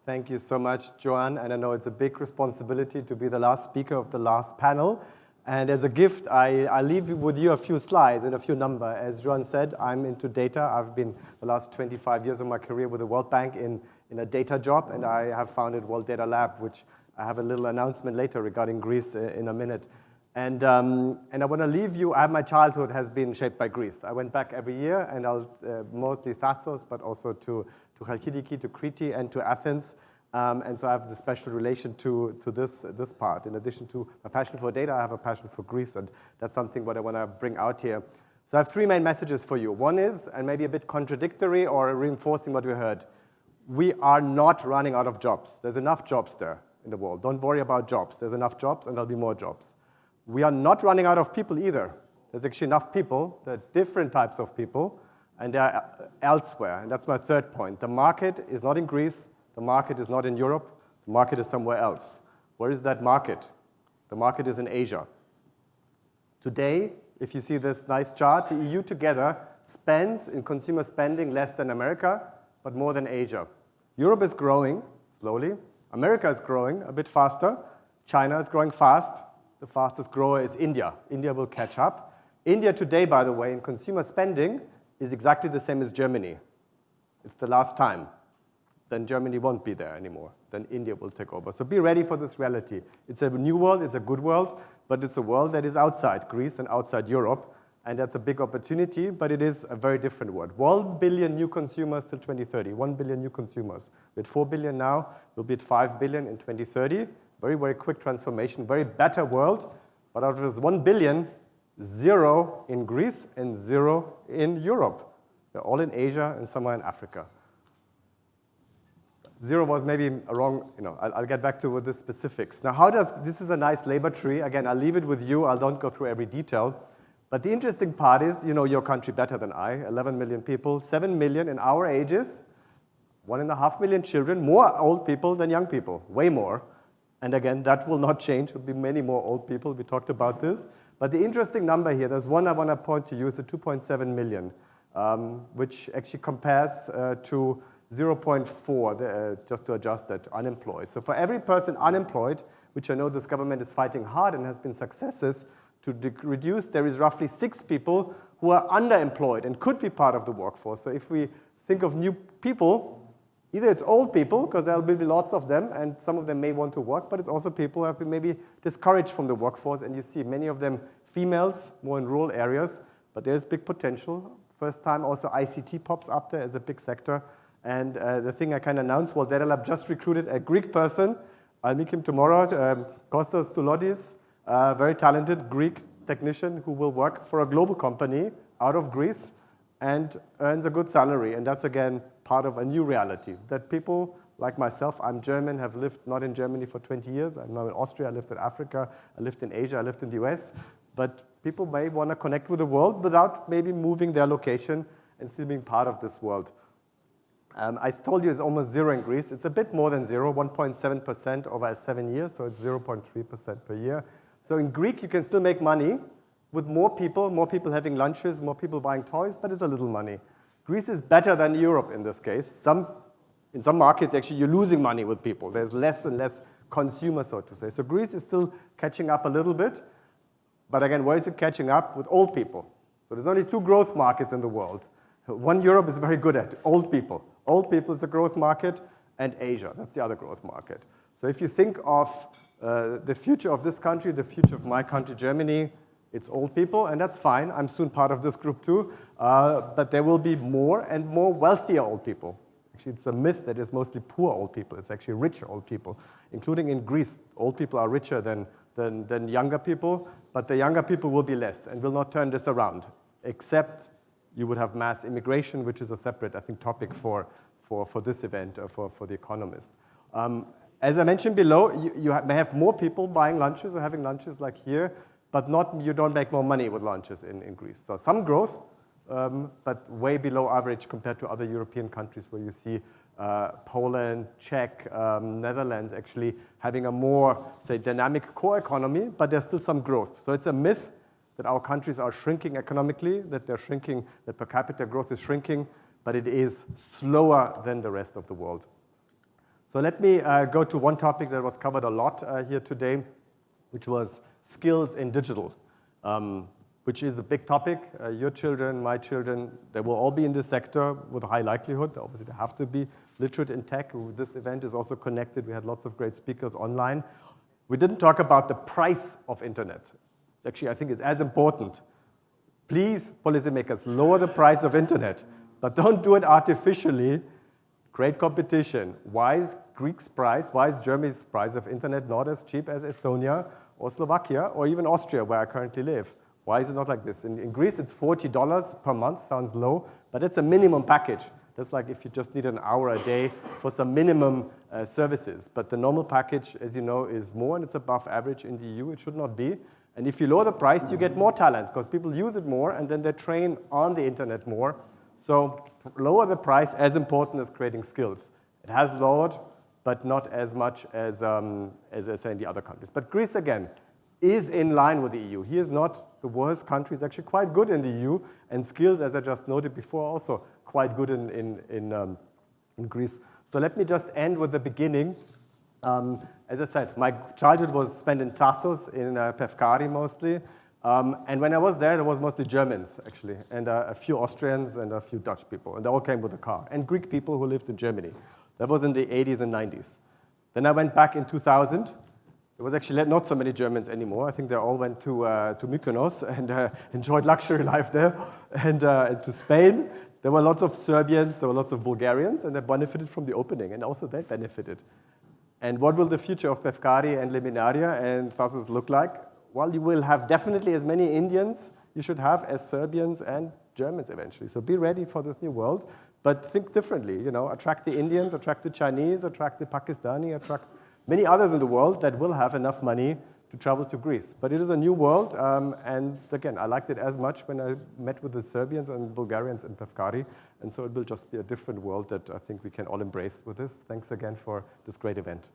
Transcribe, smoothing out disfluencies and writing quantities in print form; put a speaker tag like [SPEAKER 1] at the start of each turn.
[SPEAKER 1] Thank you so much, Joanne. And I know it's a big responsibility to be the last speaker of the last panel. And as a gift, I leave with you a few slides and a few numbers. As Joanne said, I'm into data. I've been the last 25 years of my career with the World Bank in a data job, and I have founded World Data Lab, which I have a little announcement later regarding Greece in a minute. And I want to leave you, my childhood has been shaped by Greece. I went back every year, and I'll mostly Thassos, but also to Chalkidiki, to Crete, and to Athens. And so I have the special relation to this part. In addition to my passion for data, I have a passion for Greece, and that's something what I want to bring out here. So I have three main messages for you. One is, and maybe a bit contradictory or reinforcing what we heard, we are not running out of jobs. There's enough jobs there in the world. Don't worry about jobs. There's enough jobs, and there'll be more jobs. We are not running out of people either. There's actually enough people. There are different types of people, and they're elsewhere. And that's my third point. The market is not in Greece. The market is not in Europe. The market is somewhere else. Where is that market? The market is in Asia. Today, if you see this nice chart, the EU together spends in consumer spending less than America, but more than Asia. Europe is growing slowly. America is growing a bit faster. China is growing fast. The fastest grower is India. India will catch up. India today, by the way, in consumer spending is exactly the same as Germany. It's the last time. Then Germany won't be there anymore. Then India will take over. So be ready for this reality. It's a new world, it's a good world, but it's a world that is outside Greece and outside Europe, and that's a big opportunity, but it is a very different world. 1 billion new consumers till 2030, 1 billion new consumers. We're at 4 billion now, we'll be at 5 billion in 2030. Very, very quick transformation, very better world, but out of this 1 billion, 0 in Greece and 0 in Europe. They're all in Asia and somewhere in Africa. 0 was maybe a wrong, I'll get back to the specifics. Now, this is a nice labor tree. Again, I'll leave it with you. I don't go through every detail. But the interesting part is, you know your country better than I, 11 million people, 7 million in our ages, 1.5 million children, more old people than young people, way more. And again, that will not change. There will be many more old people. We talked about this. But the interesting number here, there's one I want to point to you, is the 2.7 million, which actually compares to 0.4, just to adjust that, unemployed. So for every person unemployed, which I know this government is fighting hard and has been successes to reduce, there is roughly 6 people who are underemployed and could be part of the workforce. So if we think of new people, either it's old people, because there will be lots of them, and some of them may want to work, but it's also people who have been maybe discouraged from the workforce, and you see many of them females, more in rural areas, but there's big potential. First time also ICT pops up there as a big sector. And the thing I can announce, World Data Lab just recruited a Greek person. I'll meet him tomorrow, Kostas Toulodis, very talented Greek technician who will work for a global company out of Greece and earns a good salary. And that's, again, part of a new reality, that people like myself, I'm German, have lived not in Germany for 20 years. I'm now in Austria, I lived in Africa, I lived in Asia, I lived in the US. But people may want to connect with the world without maybe moving their location and still being part of this world. I told you it's almost 0 in Greece. It's a bit more than 0, 1.7% over 7 years, so it's 0.3% per year. So in Greek, you can still make money with more people having lunches, more people buying toys, but it's a little money. Greece is better than Europe in this case. In some markets, actually, you're losing money with people. There's less and less consumers, so to say. So Greece is still catching up a little bit. But again, where is it catching up? With old people. So there's only 2 growth markets in the world. One Europe is very good at, old people. Old people is a growth market, and Asia, that's the other growth market. So if you think of the future of this country, the future of my country, Germany, it's old people, and that's fine. I'm soon part of this group too. But there will be more and more wealthier old people. Actually, it's a myth that it's mostly poor old people. It's actually rich old people, including in Greece. Old people are richer than younger people, but the younger people will be less and will not turn this around, except you would have mass immigration, which is a separate, I think, topic for this event, for The Economist. As I mentioned below, you may have more people buying lunches or having lunches like here, but you don't make more money with lunches in Greece. So some growth, but way below average compared to other European countries where you see Poland, Czech, Netherlands actually having a more, say, dynamic core economy, but there's still some growth. So it's a myth that our countries are shrinking economically, that they're shrinking, that per capita growth is shrinking, but it is slower than the rest of the world. So let me go to one topic that was covered a lot here today, which was skills in digital, which is a big topic. Your children, my children, they will all be in this sector with a high likelihood. Obviously, they have to be literate in tech. This event is also connected. We had lots of great speakers online. We didn't talk about the price of internet. Actually, I think it's as important. Please, policymakers, lower the price of internet, but don't do it artificially. Create competition. Why is Greece's price, why is Germany's price of internet not as cheap as Estonia or Slovakia or even Austria, where I currently live? Why is it not like this? In Greece, it's $40 per month, sounds low, but it's a minimum package. That's like if you just need an hour a day for some minimum services. But the normal package, as you know, is more, and it's above average in the EU. It should not be. And if you lower the price, you get more talent, because people use it more, and then they train on the internet more. So lower the price, as important as creating skills. It has lowered, but not as much as I say in the other countries. But Greece, again, is in line with the EU. He is not the worst country. It's actually quite good in the EU, and skills, as I just noted before, also quite good in Greece. So let me just end with the beginning. As I said, my childhood was spent in Tassos, in Pevkari mostly. And when I was there was mostly Germans, actually, and a few Austrians and a few Dutch people. And they all came with a car. And Greek people who lived in Germany. That was in the 80s and 90s. Then I went back in 2000. There was actually not so many Germans anymore. I think they all went to Mykonos and enjoyed luxury life there. And to Spain. There were lots of Serbians, there were lots of Bulgarians, and they benefited from the opening. And also they benefited. And what will the future of Pevkari and Liminaria and Tassos look like? Well, you will have definitely as many Indians you should have as Serbians and Germans eventually. So be ready for this new world, but think differently. You know, attract the Indians, attract the Chinese, attract the Pakistani, attract many others in the world that will have enough money to travel to Greece. But it is a new world, and again, I liked it as much when I met with the Serbians and Bulgarians in Pevkari, and so it will just be a different world that I think we can all embrace with this. Thanks again for this great event.